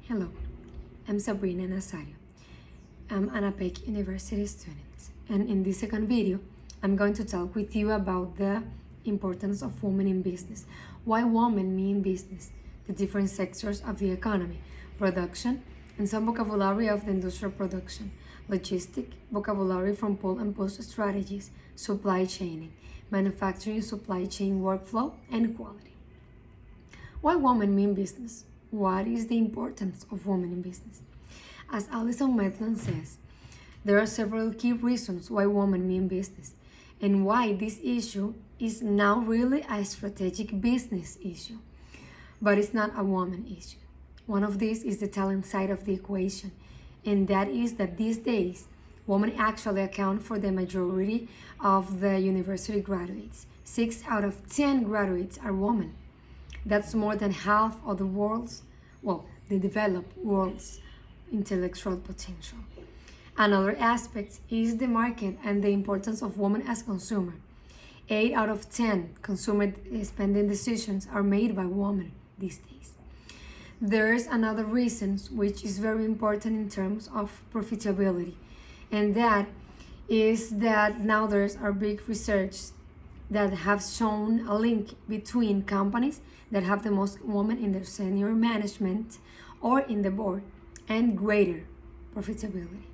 Hello, I'm Sabrina Nazario. I'm an APEC University student, and in this second video, I'm going to talk with you about the importance of women in business, why women mean business, the different sectors of the economy, production, and some vocabulary of the industrial production, logistic, vocabulary from pull and push strategies, supply chaining, manufacturing supply chain workflow, and quality. Why women mean business? What is the importance of women in business? As Alison Maitland says, there are several key reasons why women mean business and why this issue is now really a strategic business issue, but it's not a woman issue. One of these is the talent side of the equation, and that is that these days, women actually account for the majority of the university graduates. 6 out of 10 graduates are women. That's more than half of the developed world's intellectual potential. Another aspect is the market and the importance of women as consumer. 8 out of 10 consumer spending decisions are made by women these days. There's another reason which is very important in terms of profitability, and that is that now there's a big research that have shown a link between companies that have the most women in their senior management or in the board and greater profitability.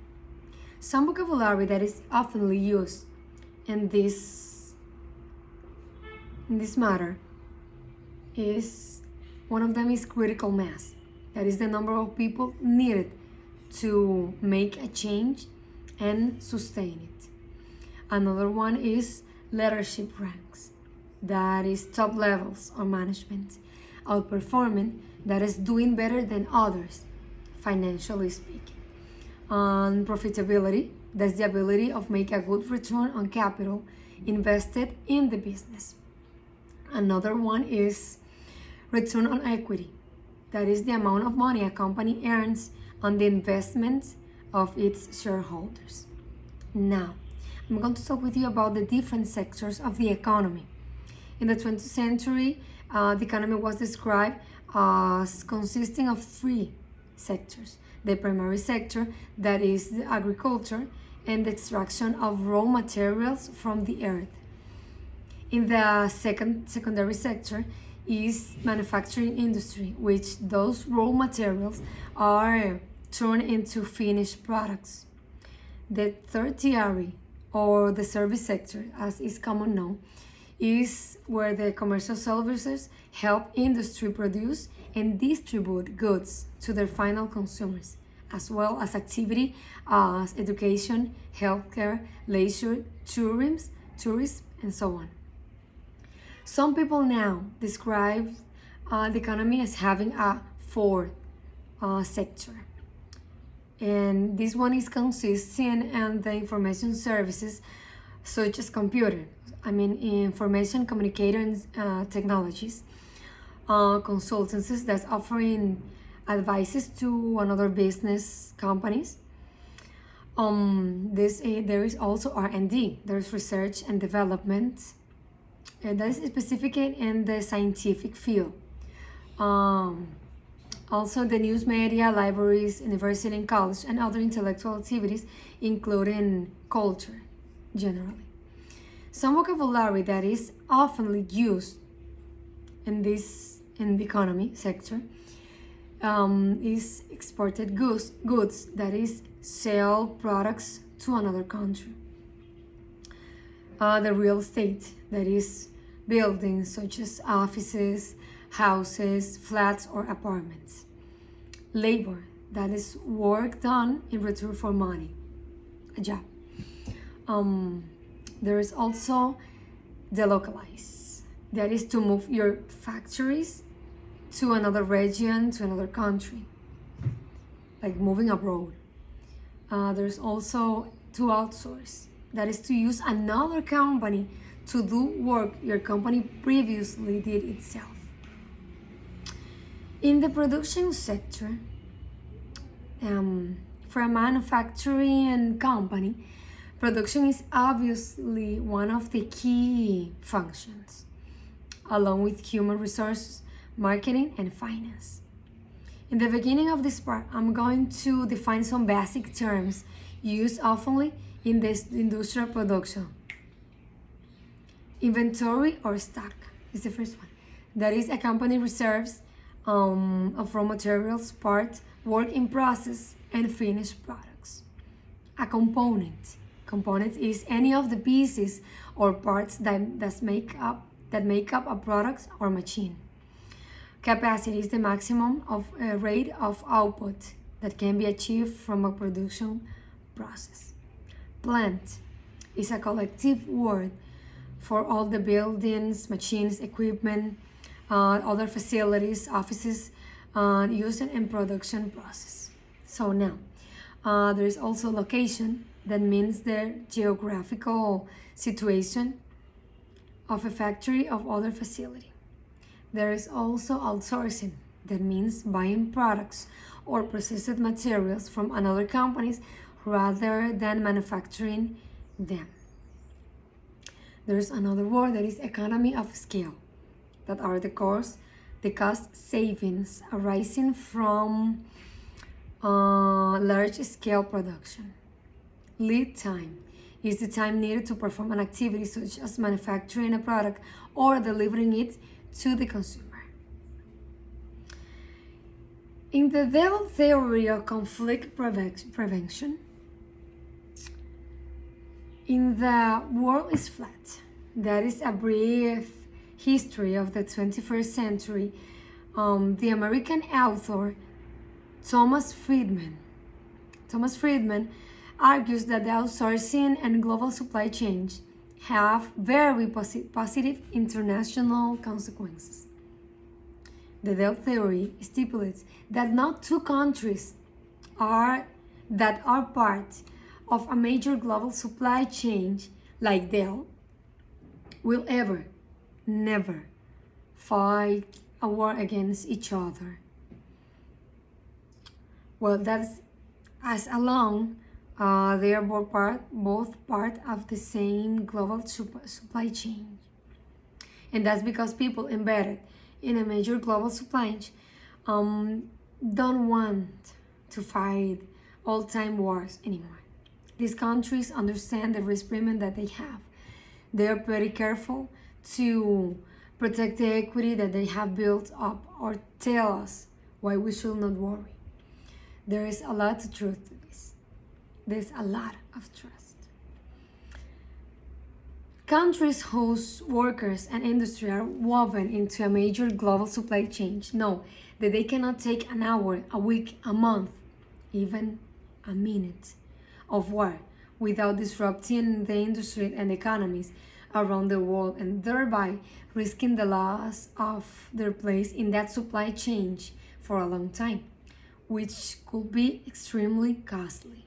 Some vocabulary that is often used in this matter is one of them is critical mass. That is the number of people needed to make a change and sustain it. Another one is leadership ranks. That is top levels of management. Outperforming, that is doing better than others, financially speaking. On profitability, that's the ability of make a good return on capital invested in the business. Another one is return on equity. That is the amount of money a company earns on the investment of its shareholders. Now, I'm going to talk with you about the different sectors of the economy. In the 20th century, the economy was described as consisting of 3 sectors. The primary sector, that is the agriculture and the extraction of raw materials from the earth. In the secondary sector is manufacturing industry, which those raw materials are turned into finished products. The tertiary, or the service sector, as is common known, is where the commercial services help industry produce and distribute goods to their final consumers, as well as activity as education, healthcare, leisure, tourism, and so on. Some people now describe the economy as having a 4th sector. And this one is consisting in the information services such as information communication technologies, consultancies that's offering advices to another business companies. There is also R&D. There's research and development, and that is specific in the scientific field. Also, the news media, libraries, university and college, and other intellectual activities, including culture, generally. Some vocabulary that is often used in the economy sector is exported goods, that is, sell products to another country. The real estate, that is, buildings such as offices, houses, flats, or apartments. Labor, that is work done in return for money, a job. There is also delocalize, that is to move your factories to another region, to another country, like moving abroad. There's also to outsource, that is to use another company to do work your company previously did itself. In the production sector, for a manufacturing company, production is obviously one of the key functions, along with human resources, marketing, and finance. In the beginning of this part, I'm going to define some basic terms used often in this industrial production. Inventory or stock is the first one. That is a company reserves of raw materials, parts, work in process, and finished products. A component. Component is any of the pieces or parts that make up a product or machine. Capacity is the maximum of a rate of output that can be achieved from a production process. Plant is a collective word for all the buildings, machines, equipment, other facilities, offices used in production process. So now, there is also location. That means the geographical situation of a factory or other facility. There is also outsourcing. That means buying products or processed materials from another companies rather than manufacturing them. There's another word that is economy of scale. That are the cost savings arising from large scale production. Lead time is the time needed to perform an activity such as manufacturing a product or delivering it to the consumer. In the Dell theory of conflict prevention, in the world is flat. That is a brief history of the 21st century. The American author Thomas Friedman argues that the outsourcing and global supply chains have very positive international consequences. The Dell theory stipulates that not two countries that are part of a major global supply chain like Dell will never fight a war against each other. Well, that's as along they are both part of the same global supply chain. And that's because people embedded in a major global supply chain don't want to fight all-time wars anymore. These countries understand the risk premium that they have. They are pretty careful to protect the equity that they have built up or tell us why we should not worry. There is a lot of truth to this. There's a lot of trust. Countries whose workers and industry are woven into a major global supply chain know that they cannot take an hour, a week, a month, even a minute of war without disrupting the industry and economies around the world and thereby risking the loss of their place in that supply chain for a long time, which could be extremely costly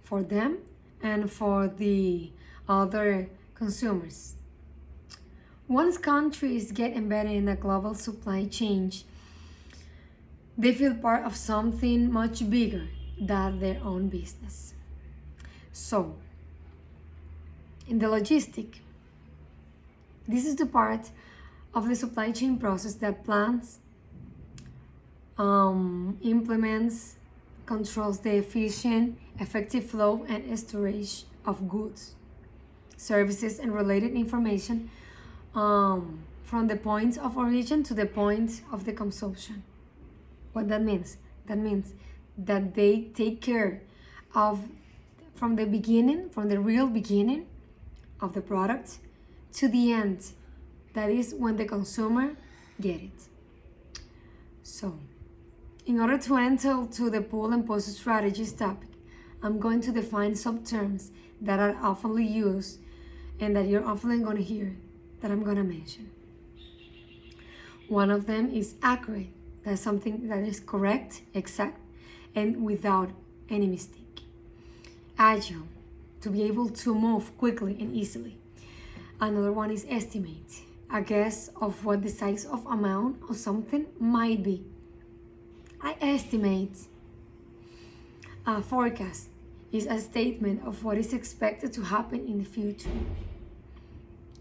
for them and for the other consumers. Once countries get embedded in a global supply chain, they feel part of something much bigger than their own business. So, in the logistic, this is the part of the supply chain process that plans, implements, controls the efficient, effective flow and storage of goods, services, and related information from the point of origin to the point of the consumption. What that means? That means that they take care of from the beginning, from the real beginning of the product to the end. That is when the consumer get it. So, in order to enter to the pull and push strategies topic, I'm going to define some terms that are often used and that you're often going to hear that I'm going to mention. One of them is accurate. That's something that is correct, exact, and without any mistake. Agile, to be able to move quickly and easily. Another one is estimate, a guess of what the size of amount of something might be. I estimate. A forecast is a statement of what is expected to happen in the future.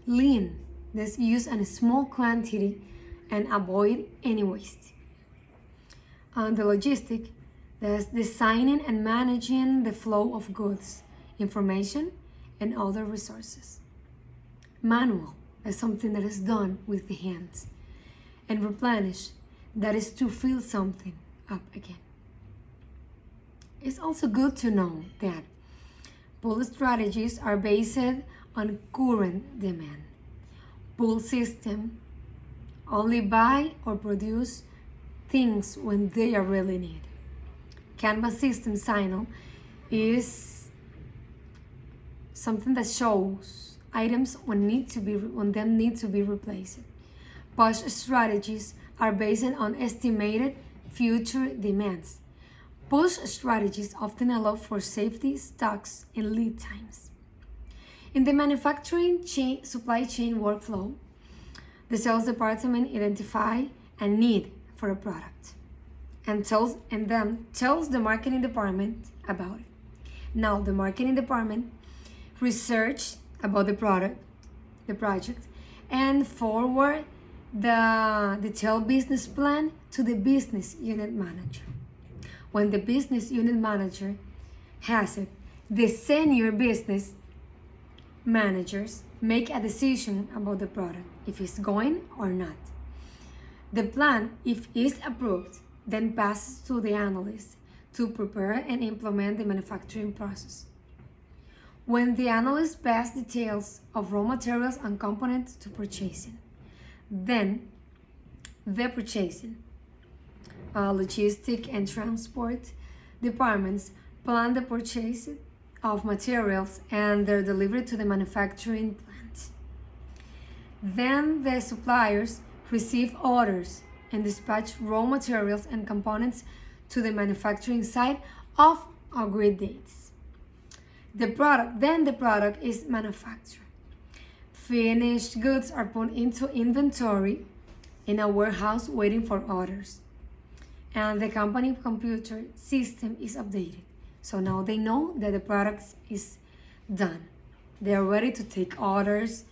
Lean, let's use a small quantity and avoid any waste. The logistic, that's designing and managing the flow of goods, information, and other resources. Manual is something that is done with the hands. And replenish, that is to fill something up again. It's also good to know that pull strategies are based on current demand. Pull system only buy or produce things when they are really needed. Kanban system signal is something that shows items when them need to be replaced. Push strategies are based on estimated future demands. Push strategies often allow for safety, stocks, and lead times. In the manufacturing supply chain workflow, the sales department identifies a need for a product and tells the marketing department about it. Now the marketing department research about the project, and forward the detailed business plan to the business unit manager. When the business unit manager has it, the senior business managers make a decision about the product, if it's going or not. The plan, if it's approved, then passes to the analyst to prepare and implement the manufacturing process. When the analyst passes details of raw materials and components to purchasing, then the purchasing, logistic and transport departments plan the purchase of materials and their delivery to the manufacturing plant. Then the suppliers receive orders and dispatch raw materials and components to the manufacturing site of agreed dates. The product is manufactured. Finished goods are put into inventory in a warehouse waiting for orders. And the company computer system is updated. So now they know that the product is done. They are ready to take orders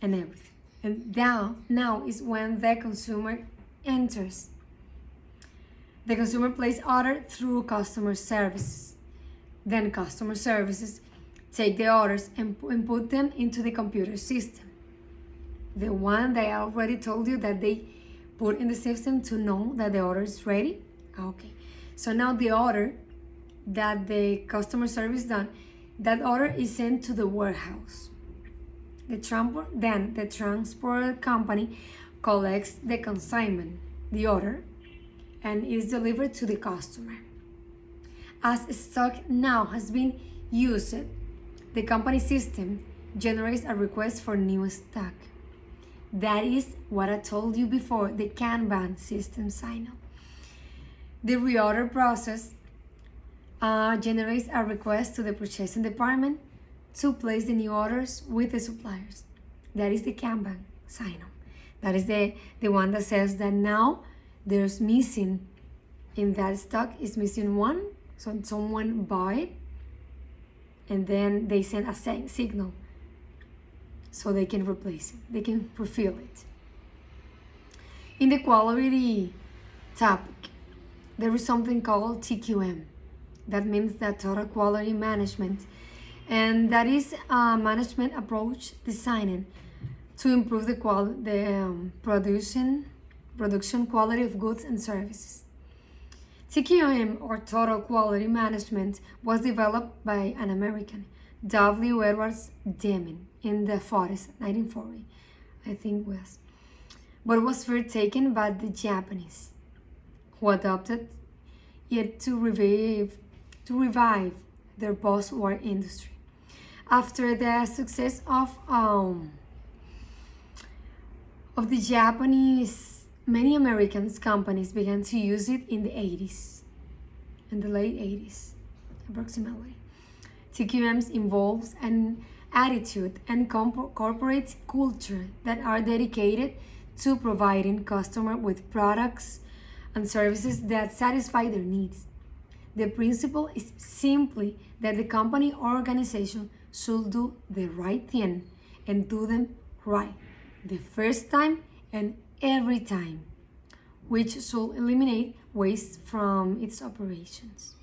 and everything. And now is when the consumer enters. The consumer places order through customer services. Then customer services take the orders and put them into the computer system. The one that I already told you that they put in the system to know that the order is ready. Okay. So now the order that the customer service done, that order is sent to the warehouse. The transport company collects the consignment, the order, and is delivered to the customer. As stock now has been used, the company system generates a request for new stock. That is what I told you before, the Kanban system signal. The reorder process generates a request to the purchasing department to place the new orders with the suppliers. That is the Kanban signal. That is the one that says that now there's missing in that stock is missing one. So someone buy it and then they send a signal so they can replace it. They can refill it. In the quality topic, there is something called TQM. That means that total quality management. And that is a management approach designed to improve the production quality of goods and services. TQM, or Total Quality Management, was developed by an American, W. Edwards Deming, in the 40s, 1940, I think was. But was first taken by the Japanese, who adopted it to revive their post-war industry. After the success of the Japanese, many American companies began to use it in the late 80s, approximately. TQMs involves an attitude and corporate culture that are dedicated to providing customers with products and services that satisfy their needs. The principle is simply that the company or organization should do the right thing and do them right the first time and every time. which should eliminate waste from its operations.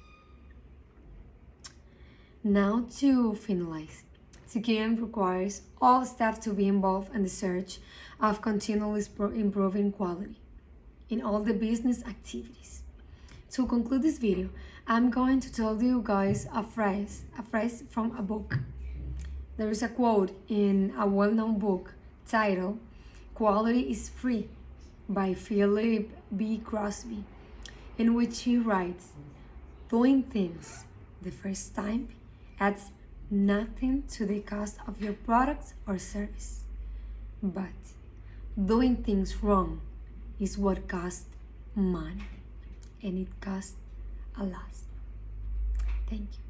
Now to finalize. TQM requires all staff to be involved in the search of continually improving quality in all the business activities. To conclude this video, I'm going to tell you guys a phrase from a book. There is a quote in a well-known book titled "Quality is Free" by Philip B. Crosby, in which he writes, "Doing things the first time adds nothing to the cost of your product or service, but doing things wrong is what costs money, and it costs a lot." Thank you.